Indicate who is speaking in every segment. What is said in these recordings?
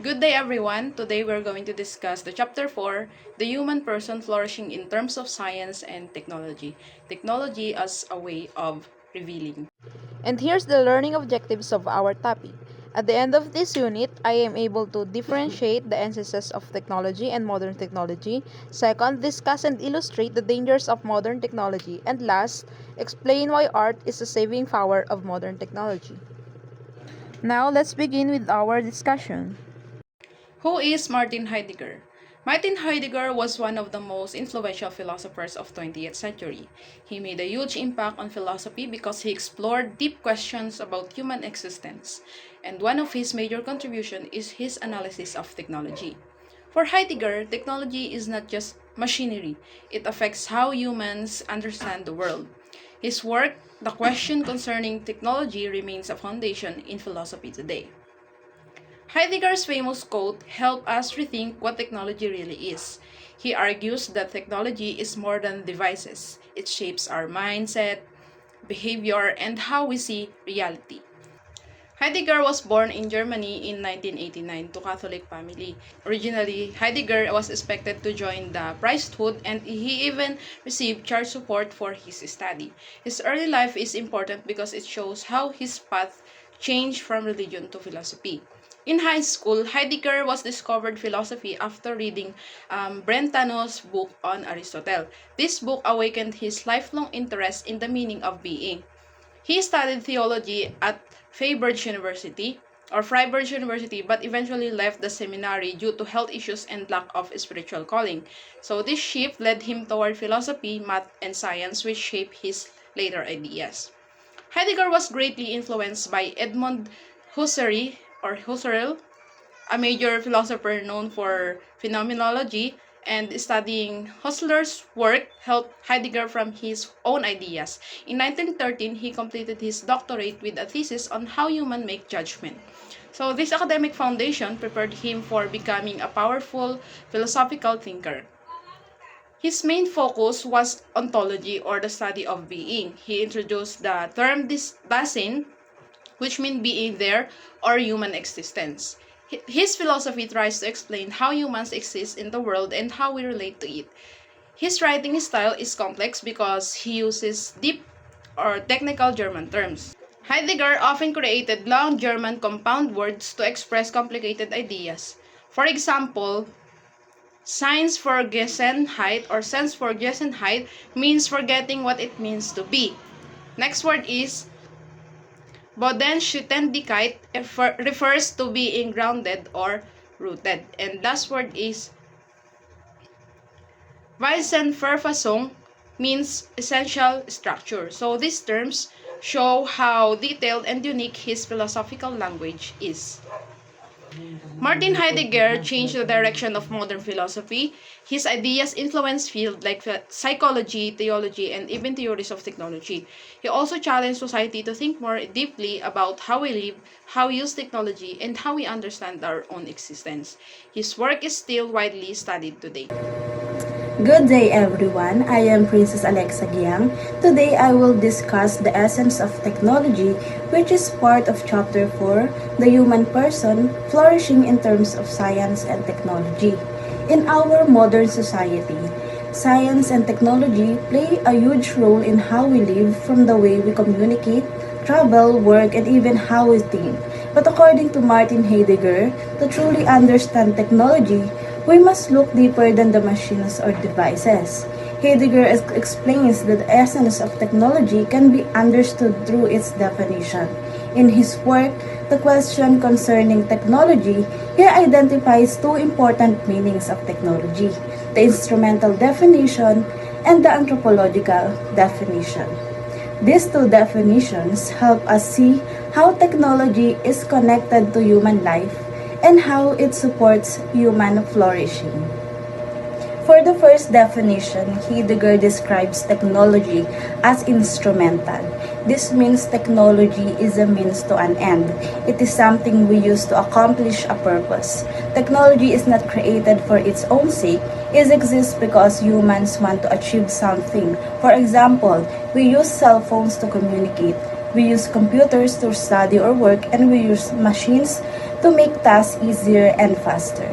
Speaker 1: Good day, everyone. Today we're going to discuss the chapter 4, the human person flourishing in terms of science and technology. Technology as a way of revealing.
Speaker 2: And here's the learning objectives of our topic. At the end of this unit, I am able to differentiate the ancestors of technology and modern technology. Second, discuss and illustrate the dangers of modern technology. And last, explain why art is the saving power of modern technology. Now, let's begin with our discussion.
Speaker 1: Who is Martin Heidegger? Martin Heidegger was one of the most influential philosophers of 20th century. He made a huge impact on philosophy because he explored deep questions about human existence, and one of his major contributions is his analysis of technology. For Heidegger, technology is not just machinery, it affects how humans understand the world. His work, The Question Concerning Technology, remains a foundation in philosophy today. Heidegger's famous quote helps us rethink what technology really is. He argues that technology is more than devices. It shapes our mindset, behavior, and how we see reality. Heidegger was born in Germany in 1989 to Catholic family. Originally, Heidegger was expected to join the priesthood and he even received church support for his study. His early life is important because it shows how his path changed from religion to philosophy. In high school, Heidegger was discovered philosophy after reading Brentano's book on Aristotle. This book awakened his lifelong interest in the meaning of being. He studied theology at Freiburg University, but eventually left the seminary due to health issues and lack of spiritual calling. So this shift led him toward philosophy, math, and science, which shaped his later ideas. Heidegger was greatly influenced by Edmund Husserl, a major philosopher known for phenomenology, and studying Husserl's work helped Heidegger from his own ideas. In 1913, he completed his doctorate with a thesis on how humans make judgment. So this academic foundation prepared him for becoming a powerful philosophical thinker. His main focus was ontology, or the study of being. He introduced the term Dasein, which means being there or human existence. His philosophy tries to explain how humans exist in the world and how we relate to it. His writing style is complex because he uses deep or technical German terms. Heidegger often created long German compound words to express complicated ideas. For example, Seinsvergessenheit means forgetting what it means to be. Next word is Bodenständigkeit refers to being grounded or rooted. And last word is Wesenverfassung means essential structure. So these terms show how detailed and unique his philosophical language is. Martin Heidegger changed the direction of modern philosophy. His ideas influenced fields like psychology, theology, and even theories of technology. He also challenged society to think more deeply about how we live, how we use technology, and how we understand our own existence. His work is still widely studied today.
Speaker 3: Good day everyone, I am Princess Alexa Giang. Today I will discuss the essence of technology, which is part of chapter 4, the human person, flourishing in terms of science and technology. In our modern society, science and technology play a huge role in how we live, from the way we communicate, travel, work, and even how we think. But according to Martin Heidegger, to truly understand technology, we must look deeper than the machines or devices. Heidegger explains that the essence of technology can be understood through its definition. In his work, The Question Concerning Technology, he identifies two important meanings of technology: the instrumental definition and the anthropological definition. These two definitions help us see how technology is connected to human life and how it supports human flourishing. For the first definition, Heidegger describes technology as instrumental. This means technology is a means to an end. It is something we use to accomplish a purpose. Technology is not created for its own sake. It exists because humans want to achieve something. For example, we use cell phones to communicate. We use computers to study or work, and we use machines to make tasks easier and faster.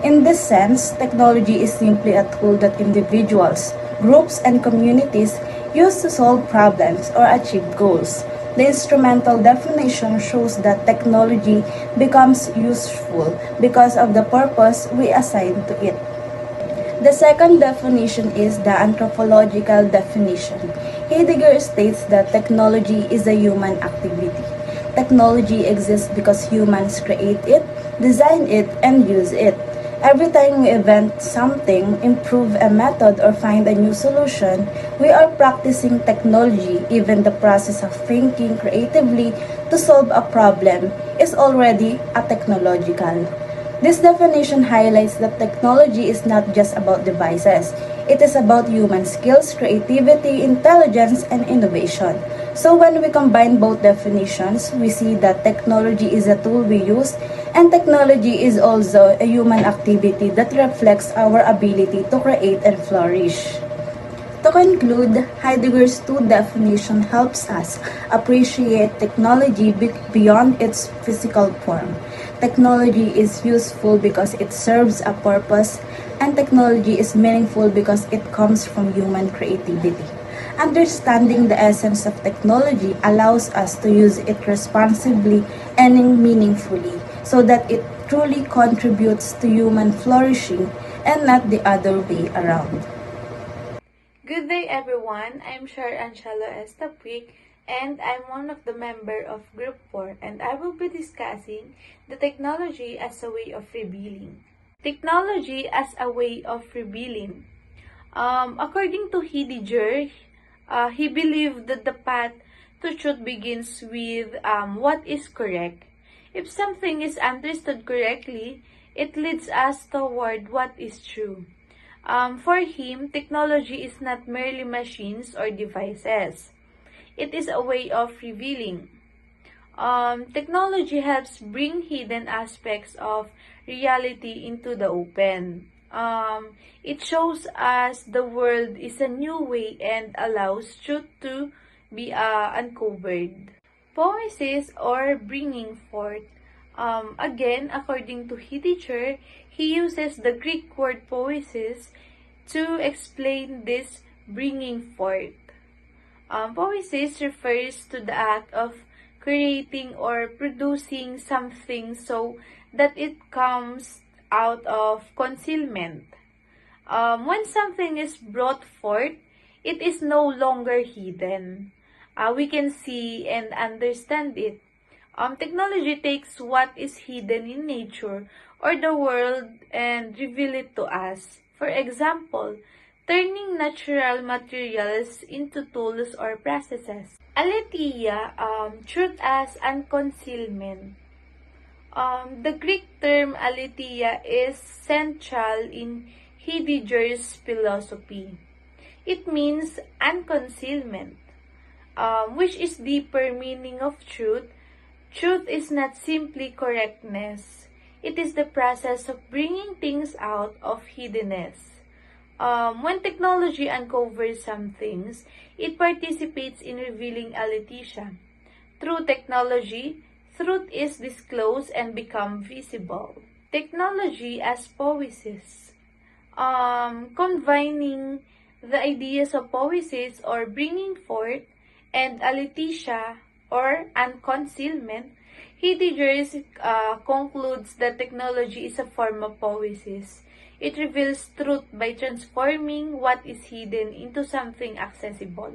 Speaker 3: In this sense, technology is simply a tool that individuals, groups, and communities use to solve problems or achieve goals. The instrumental definition shows that technology becomes useful because of the purpose we assign to it. The second definition is the anthropological definition. Heidegger states that technology is a human activity. Technology exists because humans create it, design it, and use it. Every time we invent something, improve a method, or find a new solution, we are practicing technology. Even the process of thinking creatively to solve a problem is already a technological. This definition highlights that technology is not just about devices. It is about human skills, creativity, intelligence, and innovation. So when we combine both definitions, we see that technology is a tool we use, and technology is also a human activity that reflects our ability to create and flourish. To conclude, Heidegger's two definition helps us appreciate technology beyond its physical form. Technology is useful because it serves a purpose, and technology is meaningful because it comes from human creativity. Understanding the essence of technology allows us to use it responsibly and meaningfully so that it truly contributes to human flourishing and not the other way around.
Speaker 4: Good day everyone, I'm Shar Angelo Estapwick and I'm one of the member of Group 4 and I will be discussing the technology as a way of revealing. Technology as a way of revealing. According to Heidegger, he believed that the path to truth begins with what is correct. If something is understood correctly, it leads us toward what is true. For him, technology is not merely machines or devices. It is a way of revealing. Technology helps bring hidden aspects of reality into the open. It shows us the world is a new way and allows truth to be uncovered. Poesis or bringing forth. Again, according to Heidegger, he uses the Greek word poesis to explain this bringing forth. Poesis refers to the act of creating or producing something so that it comes out of concealment. When something is brought forth, it is no longer hidden. We can see and understand it. Technology takes what is hidden in nature or the world and reveal it to us. For example, turning natural materials into tools or processes. Aletheia, truth as unconcealment. The Greek term aletheia is central in Heidegger's philosophy. It means unconcealment, which is deeper meaning of truth. Truth is not simply correctness. It is the process of bringing things out of hiddenness. When technology uncovers some things, it participates in revealing aletheia. Through technology, truth is disclosed and become visible. Technology as poesis. Combining the ideas of poesis or bringing forth and aletheia or unconcealment, Heidegger concludes that technology is a form of poesis. It reveals truth by transforming what is hidden into something accessible.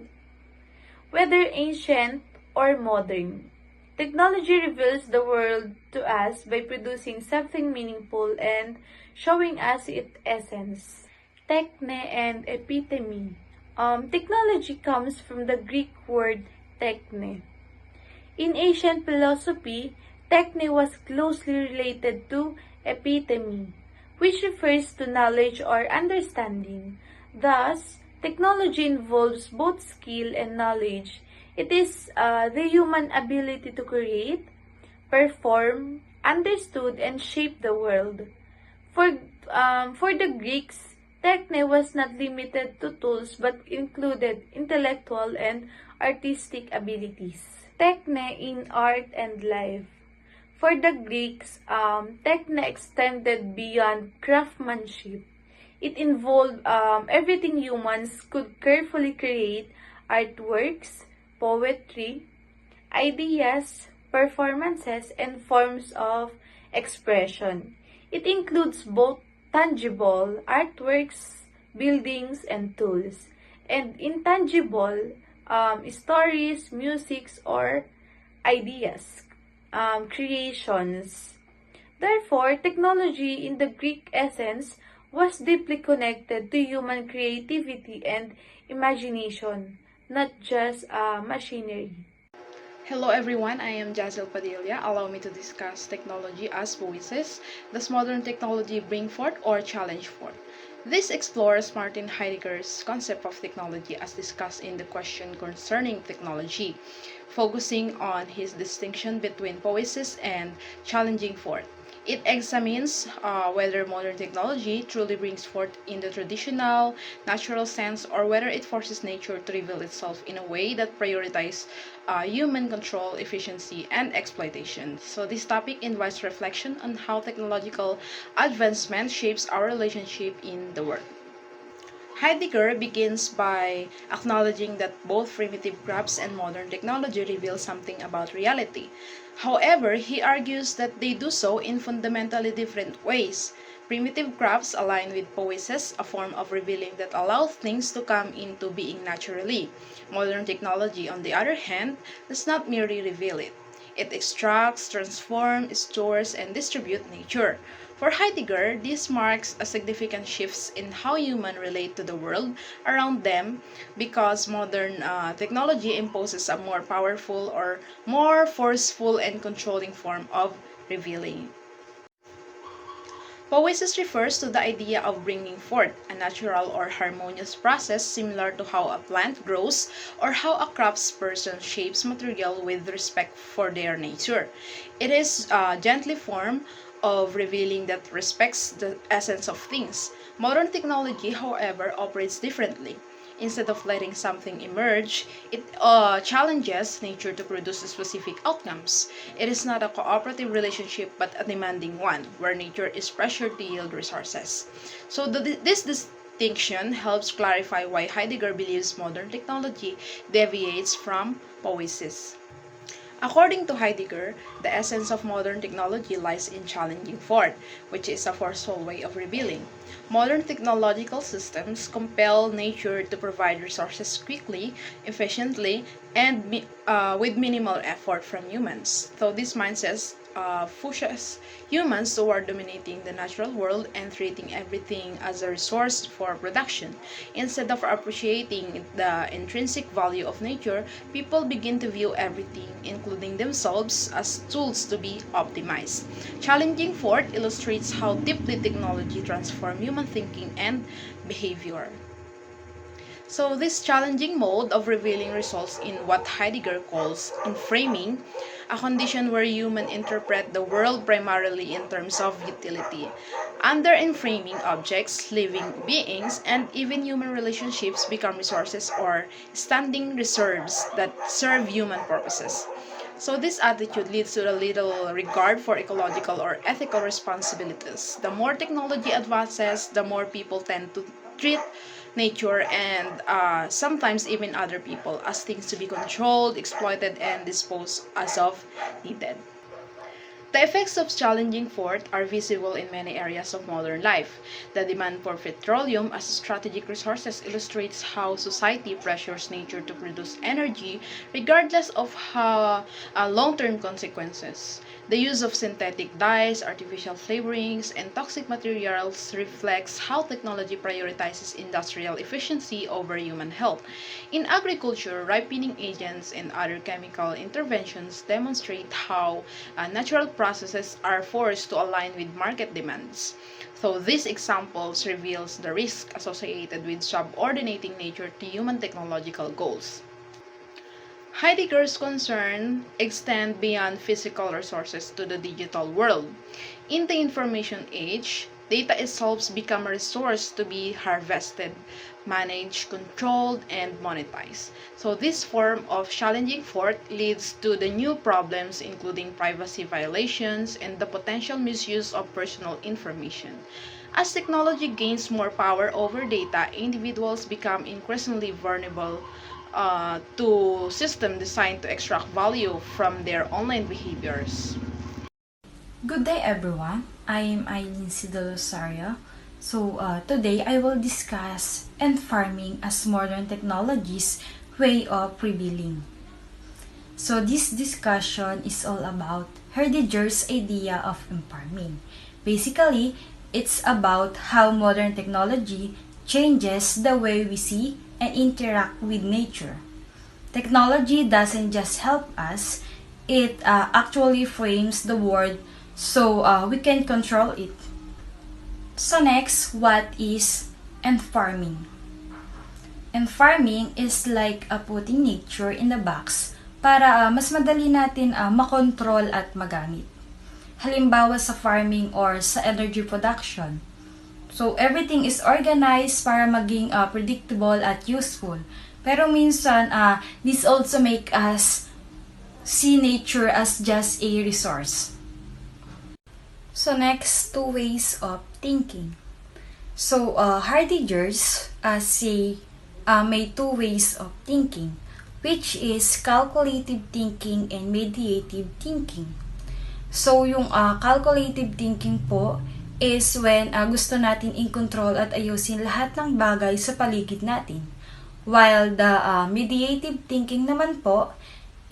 Speaker 4: Whether ancient or modern, technology reveals the world to us by producing something meaningful and showing us its essence. Techne and epitome. Technology comes from the Greek word techne. In ancient philosophy, techne was closely related to epitome, which refers to knowledge or understanding. Thus, technology involves both skill and knowledge. It is the human ability to create, perform, understood, and shape the world. For the Greeks, techne was not limited to tools but included intellectual and artistic abilities. Techne in art and life. For the Greeks, techne extended beyond craftsmanship. It involved everything humans could carefully create: artworks, poetry, ideas, performances, and forms of expression. It includes both tangible artworks, buildings, and tools, and intangible stories, musics, or ideas, creations. Therefore, technology in the Greek essence was deeply connected to human creativity and imagination, not just machinery.
Speaker 1: Hello everyone, I am Jazel Padilla. Allow me to discuss technology as voices. Does modern technology bring forth or challenge forth? This explores Martin Heidegger's concept of technology as discussed in the question concerning technology, focusing on his distinction between poiesis and challenging forth. It examines whether modern technology truly brings forth in the traditional, natural sense, or whether it forces nature to reveal itself in a way that prioritizes human control, efficiency, and exploitation. So, this topic invites reflection on how technological advancement shapes our relationship in the world. Heidegger begins by acknowledging that both primitive crafts and modern technology reveal something about reality. However, he argues that they do so in fundamentally different ways. Primitive crafts align with poiesis, a form of revealing that allows things to come into being naturally. Modern technology, on the other hand, does not merely reveal it. It extracts, transforms, stores, and distributes nature. For Heidegger, this marks a significant shift in how humans relate to the world around them because modern technology imposes a more powerful or more forceful and controlling form of revealing. Poiesis refers to the idea of bringing forth a natural or harmonious process similar to how a plant grows or how a craftsperson shapes material with respect for their nature. It is a gently form of revealing that respects the essence of things. Modern technology, however, operates differently. Instead of letting something emerge, it challenges nature to produce specific outcomes. It is not a cooperative relationship but a demanding one, where nature is pressured to yield resources. So, this distinction helps clarify why Heidegger believes modern technology deviates from poiesis. According to Heidegger, the essence of modern technology lies in challenging forth, which is a forceful way of revealing. Modern technological systems compel nature to provide resources quickly, efficiently, and with minimal effort from humans. So this mindset pushes humans toward dominating the natural world and treating everything as a resource for production. Instead of appreciating the intrinsic value of nature, people begin to view everything, including themselves, as tools to be optimized. Challenging Forth illustrates how deeply technology transforms human thinking and behavior. So, this challenging mode of revealing results in what Heidegger calls inframing, a condition where humans interpret the world primarily in terms of utility. Under inframing, objects, living beings, and even human relationships become resources or standing reserves that serve human purposes. So this attitude leads to a little regard for ecological or ethical responsibilities. The more technology advances, the more people tend to treat nature and sometimes even other people as things to be controlled, exploited, and disposed as of needed. The effects of challenging forth are visible in many areas of modern life. The demand for petroleum as strategic resources illustrates how society pressures nature to produce energy regardless of how long-term consequences. The use of synthetic dyes, artificial flavorings, and toxic materials reflects how technology prioritizes industrial efficiency over human health. In agriculture, ripening agents and other chemical interventions demonstrate how natural processes are forced to align with market demands. So these examples reveals the risk associated with subordinating nature to human technological goals. Heidegger's concern extend beyond physical resources to the digital world. In the information age, Data itself becomes a resource to be harvested, managed, controlled, and monetized. So this form of challenging forth leads to the new problems including privacy violations and the potential misuse of personal information. As technology gains more power over data, individuals become increasingly vulnerable to systems designed to extract value from their online behaviors.
Speaker 5: Good day everyone, I am Eileen Sidolosario. Today I will discuss end farming as modern technologies way of revealing. So this discussion is all about Heidegger's idea of end farming. Basically, it's about how modern technology changes the way we see and interact with nature. Technology doesn't just help us, it actually frames the world so we can control it. So next, what is farming? Farming is like putting nature in a box para mas madali natin makontrol at magamit. Halimbawa sa farming or sa energy production. So everything is organized para maging predictable at useful. Pero minsan, this also make us see nature as just a resource. So next, two ways of thinking. So Heidegger's say may two ways of thinking, which is calculative thinking and mediative thinking. So yung calculative thinking po is when gusto natin i-control at ayusin lahat ng bagay sa paligid natin. While the mediative thinking naman po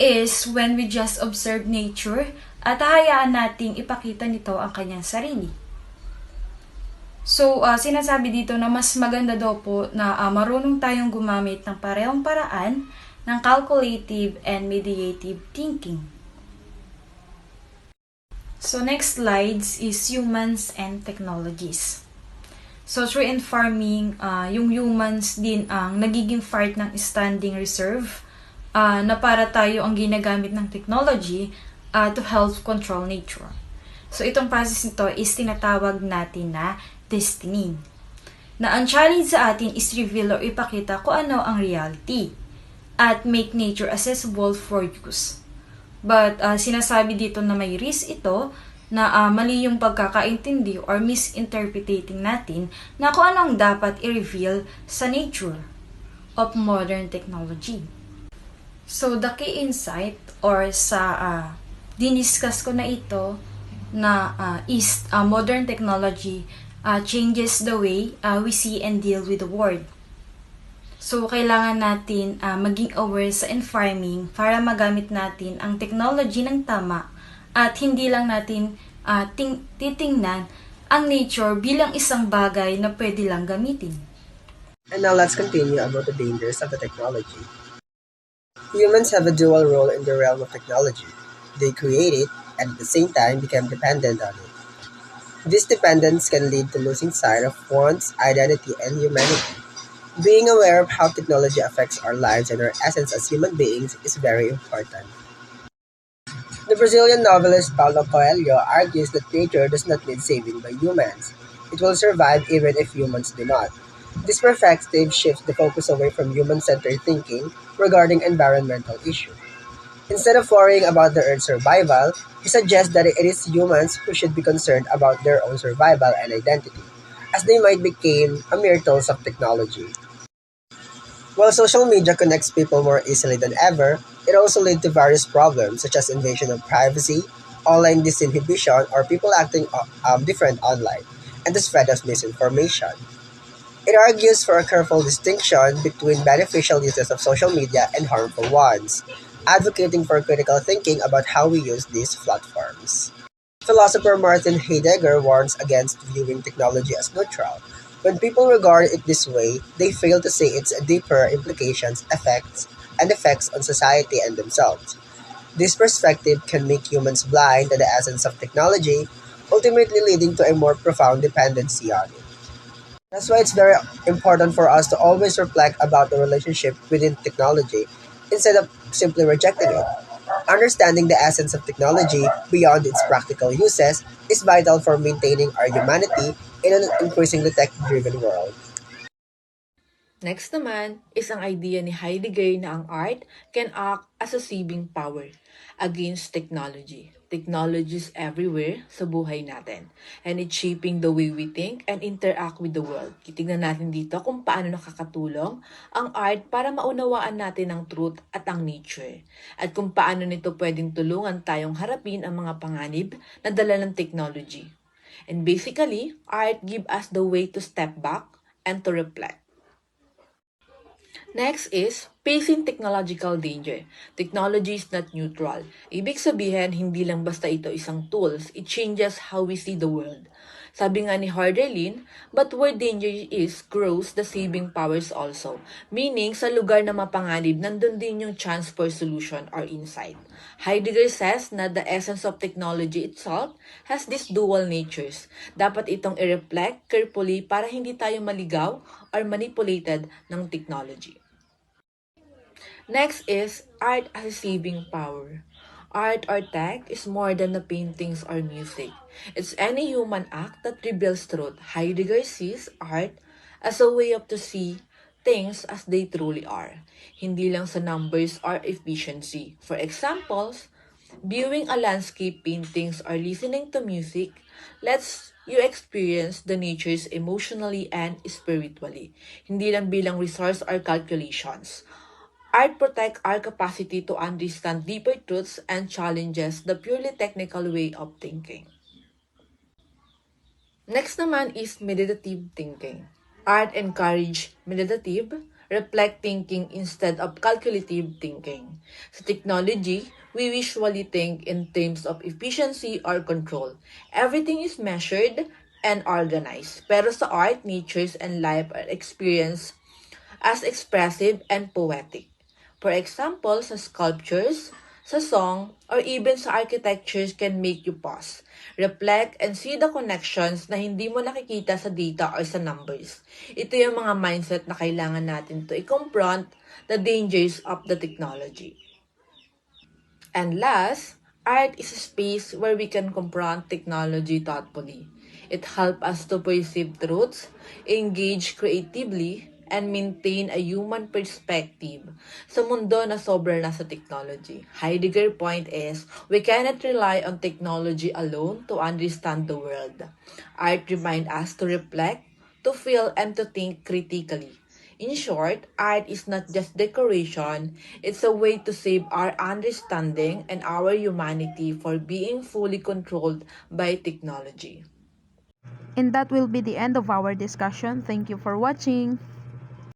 Speaker 5: is when we just observe nature at hayaan nating ipakita nito ang kanyang sarili. So, sinasabi dito na mas maganda daw po na marunong tayong gumamit ng parehong paraan ng calculative and mediative thinking. So, next slides is humans and technologies. So, through end farming, yung humans din ang nagiging part ng standing reserve na para tayo ang ginagamit ng technology to help control nature. So, itong process nito is tinatawag natin na destiny. Na ang challenge sa atin is reveal o ipakita kung ano ang reality at make nature accessible for use. But sinasabi dito na may risk ito na mali yung pagkakaintindi or misinterpreting natin na kung ano ang dapat i-reveal sa nature of modern technology. So, the key insight or sa diniscuss ko na ito na is modern technology changes the way we see and deal with the world. So, kailangan natin maging aware sa farming para magamit natin ang technology ng tama at hindi lang natin titingnan ang nature bilang isang bagay na pwede lang gamitin.
Speaker 6: And now let's continue about the dangers of the technology. Humans have a dual role in the realm of technology. They create it and at the same time become dependent on it. This dependence can lead to losing sight of one's identity and humanity. Being aware of how technology affects our lives and our essence as human beings is very important. The Brazilian novelist Paulo Coelho argues that nature does not need saving by humans. It will survive even if humans do not. This perspective shifts the focus away from human-centered thinking regarding environmental issues. Instead of worrying about the Earth's survival, he suggests that it is humans who should be concerned about their own survival and identity, as they might become a mere tools of technology. While social media connects people more easily than ever, it also leads to various problems such as invasion of privacy, online disinhibition, or people acting different online, and the spread of misinformation. It argues for a careful distinction between beneficial uses of social media and harmful ones, advocating for critical thinking about how we use these platforms. Philosopher Martin Heidegger warns against viewing technology as neutral. When people regard it this way, they fail to see its deeper implications, effects on society and themselves. This perspective can make humans blind to the essence of technology, ultimately leading to a more profound dependency on it. That's why it's very important for us to always reflect about the relationship within technology instead of simply rejecting it. Understanding the essence of technology beyond its practical uses is vital for maintaining our humanity in an increasingly tech-driven world.
Speaker 7: Next naman is ang idea ni Heidegger na ang art can act as a saving power against technology. Technology is everywhere sa buhay natin and it's shaping the way we think and interact with the world. Titignan natin dito kung paano nakakatulong ang art para maunawaan natin ang truth at ang nature at kung paano nito pwedeng tulungan tayong harapin ang mga panganib na dala ng technology. And basically, art give us the way to step back and to reflect. Next is facing technological danger. Technology is not neutral. Ibig sabihin, hindi lang basta ito isang tools, it changes how we see the world. Sabi nga ni Harderlin, but where danger is, grows the saving powers also. Meaning, sa lugar na mapanganib, nandun din yung chance for solution or insight. Heidegger says na the essence of technology itself has these dual natures. Dapat itong i-reflect carefully para hindi tayo maligaw or manipulated ng technology. Next is art as a saving power. Art or tech is more than the paintings or music. It's any human act that reveals truth. Heidegger sees art as a way of to see things as they truly are. Hindi lang sa numbers or efficiency. For examples, viewing a landscape paintings or listening to music lets you experience the natures emotionally and spiritually. Hindi lang bilang resource or calculations. Art protects our capacity to understand deeper truths and challenges the purely technical way of thinking. Next naman is meditative thinking. Art encourage meditative, reflect thinking instead of calculative thinking. Sa technology, we usually think in terms of efficiency or control. Everything is measured and organized. Pero sa art, natures and life are experienced as expressive and poetic. For example, sa sculptures, sa song, or even sa architectures can make you pause, reflect, and see the connections na hindi mo nakikita sa data or sa numbers. Ito yung mga mindset na kailangan natin to i-confront the dangers of the technology. And last, art is a space where we can confront technology thoughtfully. It helps us to perceive truths, engage creatively, and maintain a human perspective sa mundo na sobra na sa technology. Heidegger's point is, we cannot rely on technology alone to understand the world. Art reminds us to reflect, to feel, and to think critically. In short, art is not just decoration, it's a way to save our understanding and our humanity for being fully controlled by technology.
Speaker 2: And that will be the end of our discussion. Thank you for watching.